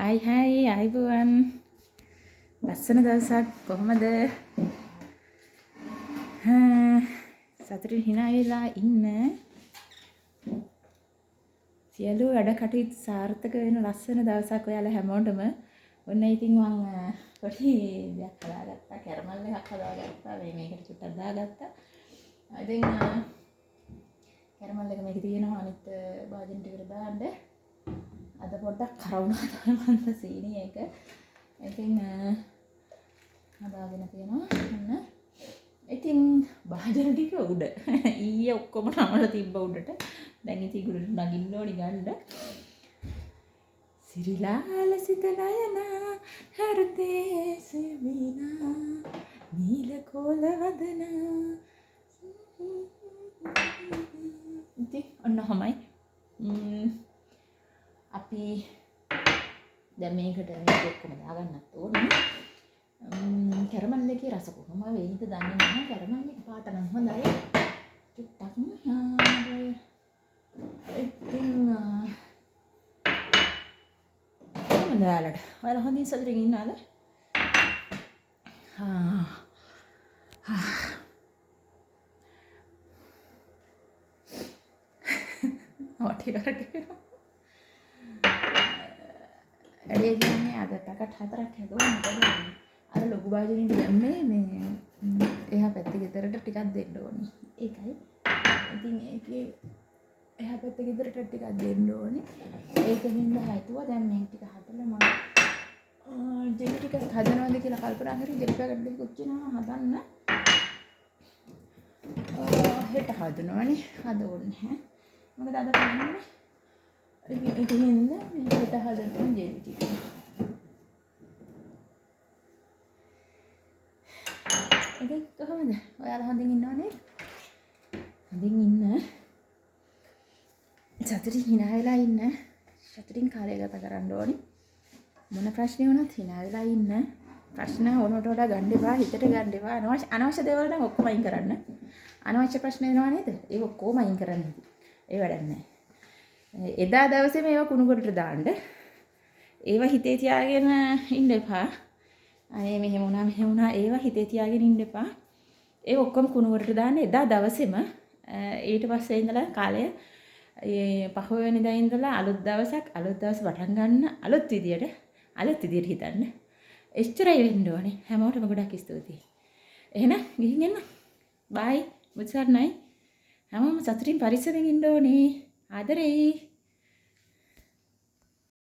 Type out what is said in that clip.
Hai අයිබෝවන් ලස්සන දවසක් කොහමද සතුටින් hina වෙලා ඉන්න සියලු වැඩ කටයුතු සාර්ථක වෙන ලස්සන දවසක් ඔයාලා හැමෝටම ඔන්න ඉතින් මම පොඩි දෙයක් හදාගත්තා කැරමල් එකක් හදාගත්තා මේකට චුට්ටක් දාගත්තා ඉතින් කැරමල් එක මේකේ තියෙනවා අනිත් භාජන ටිකට දාන්න අද පොඩ්ඩක් කරවුණා තමයි මන්ද සීනි එක. ඉතින් හදාගෙන තියෙනවා. අන්න. ඉතින් භාජන ටික උඩ. ඊයේ ඔක්කොම නමලා තිබ්බ උඩට. දැන් ඉතින් උඩට නගින්න ඕනි ගන්න. සිරිලාල සිත නයන හෘදේ සෙවිනා නීල කොළ වදන. ඉතින් ඔන්නමයි. අපි දැන් මේකට මේක ඔක්කොම දාගන්නත් ඕනේ. කැරමල් එකේ රස කොහොම වෙයිද දන්නේ නැහැ. කැරමල් එක පාට නම් හොඳයි. චුට්ටක් ඉතින් කොහොමද ඔයාලා හොඳින් සතුටින් ඉන්නවද? වැඩේ කියන්නේ අද පැකට් 4ක් හැදුවා මොකද අර ලොකු භාජනෙට දැම්මේ මේ එහා පැත්තේ ගෙදරට ටිකක් දෙන්න ඕනේ. ඒකයි. ඉතින් ඒකේ එහා පැත්තේ ගෙදරට ටිකක් දෙන්න ඕනේ. ඒකෙන් හිතුවා දැන් මේ ටික හදලා මම ජෙලි ටිකක් හදනවාද කියලා කල්පනා කරේ ජෙලි පැකට් දෙකක් උච්චිනවා හදන්න. හෙට හදනවනේ. හද ඕනේ. මොකද අද කරන්නේ ඉතින් මේකට හදන්න ජෙලි ටික. ඉතින් කොහොමද? ඔයාලා හොඳින් ඉන්නව නේද? හොඳින් ඉන්න. සතුටින් hina වෙලා ඉන්න. සතුටින් කාලය ගත කරන්න ඕනේ. මොන ප්‍රශ්නේ වුණත් hina වෙලා ඉන්න. ප්‍රශ්න ඕනට වඩා ගන්න එපා, හිතට ගන්න එපා. අනවශ්‍ය දේවල් නම් ඔක්කොම අයින් කරන්න. අනවශ්‍ය ප්‍රශ්න එනවා නේද? ඒක ඔක්කොම අයින් කරන්න. ඒ වැඩක් නැහැ. එදා දවසේ මේවා කුණු කොටට දාන්න. ඒවා හිතේ තියාගෙන ඉන්න එපා. අනේ මෙහෙම වුණා ඒවා හිතේ තියාගෙන ඉන්න එපා. ඒ ඔක්කොම කුණු කොටට දාන්න එදා දවසේම ඊට පස්සේ ඉඳලා කාලය පහවෙනිදා ඉඳලා අලුත් දවස් පටන් ගන්න අලුත් විදියට හිතන්න. එච්චරයි වෙන්න ඕනේ. හැමෝටම ගොඩක් ස්තුතියි. එහෙනම් ගිහින් එන්න. බයි. මුත්සර්ණයි. හැමෝම සතුටින් පරිස්සමෙන් ඉන්න ඕනේ. ආදරේ